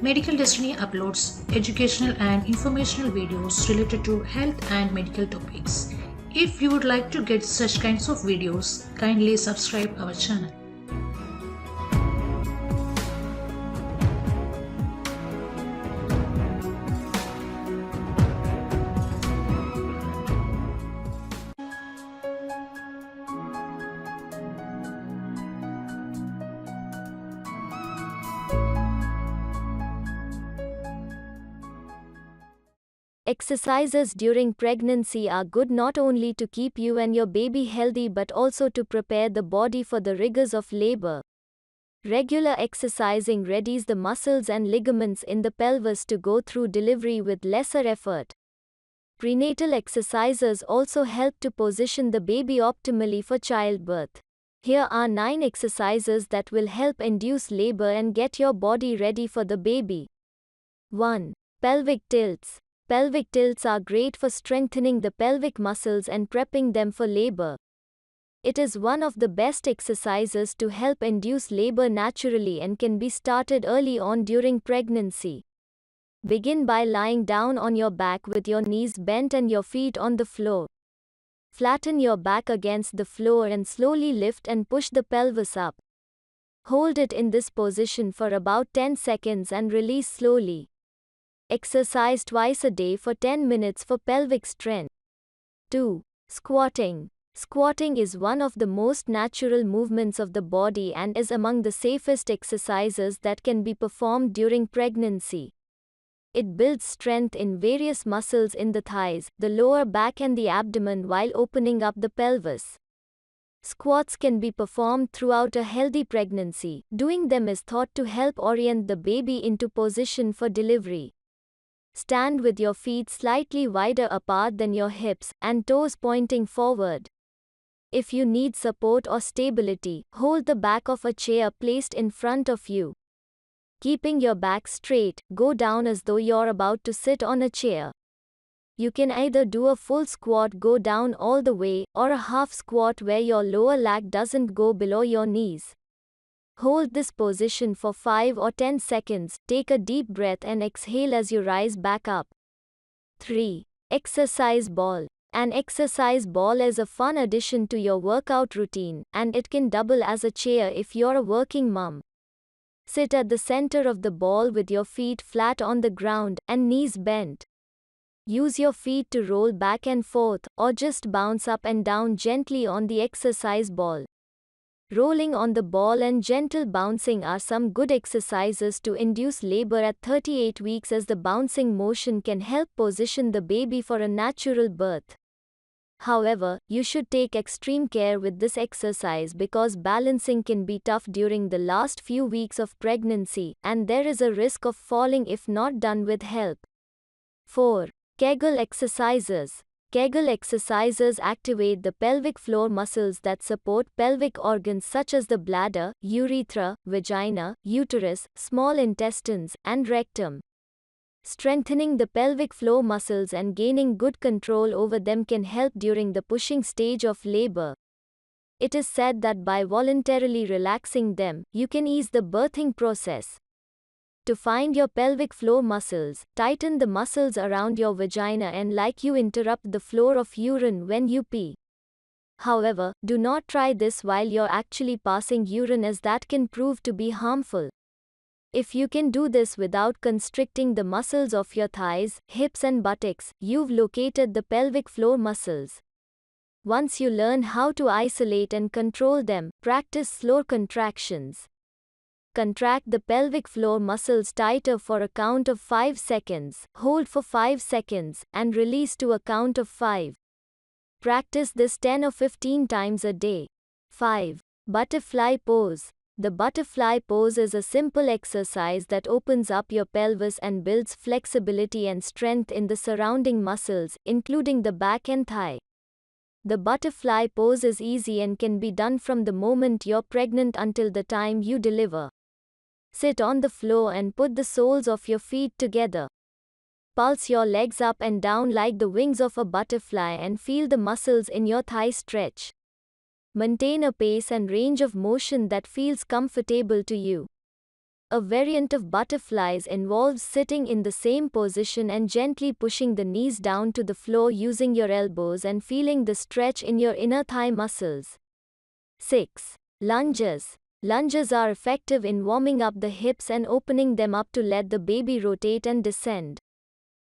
Medical Destiny uploads educational and informational videos related to health and medical topics. If you would like to get such kinds of videos, kindly subscribe our channel. Exercises during pregnancy are good not only to keep you and your baby healthy but also to prepare the body for the rigors of labor. Regular exercising readies the muscles and ligaments in the pelvis to go through delivery with lesser effort. Prenatal exercises also help to position the baby optimally for childbirth. Here are 9 exercises that will help induce labor and get your body ready for the baby. 1. Pelvic tilts. Pelvic tilts are great for strengthening the pelvic muscles and prepping them for labor. It is one of the best exercises to help induce labor naturally and can be started early on during pregnancy. Begin by lying down on your back with your knees bent and your feet on the floor. Flatten your back against the floor and slowly lift and push the pelvis up. Hold it in this position for about 10 seconds and release slowly. Exercise twice a day for 10 minutes for pelvic strength. 2. Squatting. Squatting is one of the most natural movements of the body and is among the safest exercises that can be performed during pregnancy. It builds strength in various muscles in the thighs, the lower back and the abdomen while opening up the pelvis. Squats can be performed throughout a healthy pregnancy. Doing them is thought to help orient the baby into position for delivery. Stand with your feet slightly wider apart than your hips, and toes pointing forward. If you need support or stability, hold the back of a chair placed in front of you. Keeping your back straight, go down as though you're about to sit on a chair. You can either do a full squat, go down all the way, or a half squat where your lower leg doesn't go below your knees. Hold this position for 5 or 10 seconds, take a deep breath and exhale as you rise back up. 3. Exercise ball. An exercise ball is a fun addition to your workout routine, and it can double as a chair if you're a working mom. Sit at the center of the ball with your feet flat on the ground and knees bent. Use your feet to roll back and forth, or just bounce up and down gently on the exercise ball. Rolling on the ball and gentle bouncing are some good exercises to induce labor at 38 weeks, as the bouncing motion can help position the baby for a natural birth. However, you should take extreme care with this exercise because balancing can be tough during the last few weeks of pregnancy, and there is a risk of falling if not done with help. 4. Kegel exercises. Kegel exercises activate the pelvic floor muscles that support pelvic organs such as the bladder, urethra, vagina, uterus, small intestines, and rectum. Strengthening the pelvic floor muscles and gaining good control over them can help during the pushing stage of labor. It is said that by voluntarily relaxing them, you can ease the birthing process. To find your pelvic floor muscles, tighten the muscles around your vagina and like you interrupt the flow of urine when you pee. However, do not try this while you're actually passing urine, as that can prove to be harmful. If you can do this without constricting the muscles of your thighs, hips and buttocks, you've located the pelvic floor muscles. Once you learn how to isolate and control them, practice slow contractions. Contract the pelvic floor muscles tighter for a count of 5 seconds, hold for 5 seconds, and release to a count of 5. Practice this 10 or 15 times a day. 5. Butterfly pose. The butterfly pose is a simple exercise that opens up your pelvis and builds flexibility and strength in the surrounding muscles, including the back and thigh. The butterfly pose is easy and can be done from the moment you're pregnant until the time you deliver. Sit on the floor and put the soles of your feet together. Pulse your legs up and down like the wings of a butterfly and feel the muscles in your thigh stretch. Maintain a pace and range of motion that feels comfortable to you. A variant of butterflies involves sitting in the same position and gently pushing the knees down to the floor using your elbows and feeling the stretch in your inner thigh muscles. 6. Lunges. Lunges are effective in warming up the hips and opening them up to let the baby rotate and descend.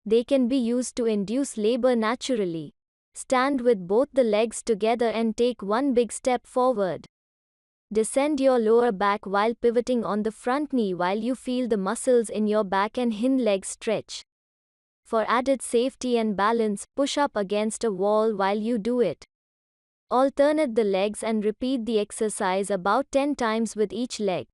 They can be used to induce labor naturally. Stand with both the legs together and take one big step forward. Descend your lower back while pivoting on the front knee while you feel the muscles in your back and hind legs stretch. For added safety and balance, push up against a wall while you do it. Alternate the legs and repeat the exercise about 10 times with each leg.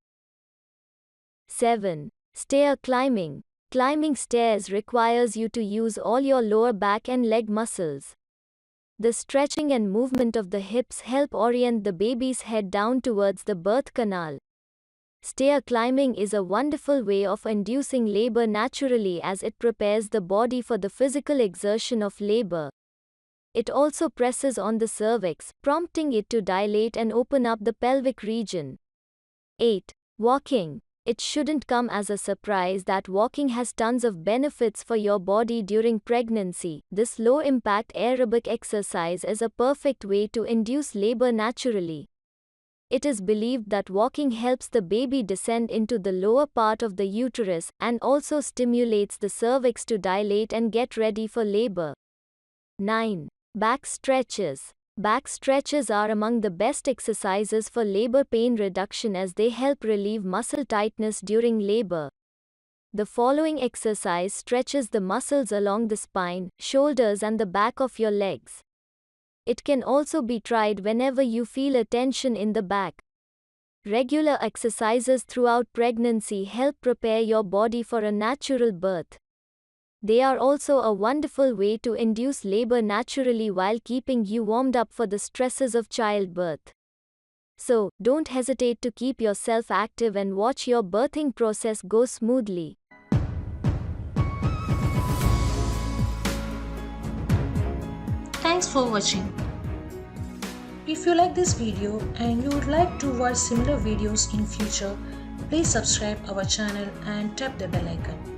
7. Stair climbing. Climbing stairs requires you to use all your lower back and leg muscles. The stretching and movement of the hips help orient the baby's head down towards the birth canal. Stair climbing is a wonderful way of inducing labor naturally as it prepares the body for the physical exertion of labor. It also presses on the cervix, prompting it to dilate and open up the pelvic region. 8. Walking. It shouldn't come as a surprise that walking has tons of benefits for your body during pregnancy. This low-impact aerobic exercise is a perfect way to induce labor naturally. It is believed that walking helps the baby descend into the lower part of the uterus and also stimulates the cervix to dilate and get ready for labor. 9. Back stretches. Back stretches are among the best exercises for labor pain reduction as they help relieve muscle tightness during labor. The following exercise stretches the muscles along the spine, shoulders and the back of your legs. It can also be tried whenever you feel a tension in the back. Regular exercises throughout pregnancy help prepare your body for a natural birth. They are also a wonderful way to induce labor naturally while keeping you warmed up for the stresses of childbirth. So, don't hesitate to keep yourself active and watch your birthing process go smoothly. Thanks for watching. If you like this video and you would like to watch similar videos in future, please subscribe our channel and tap the bell icon.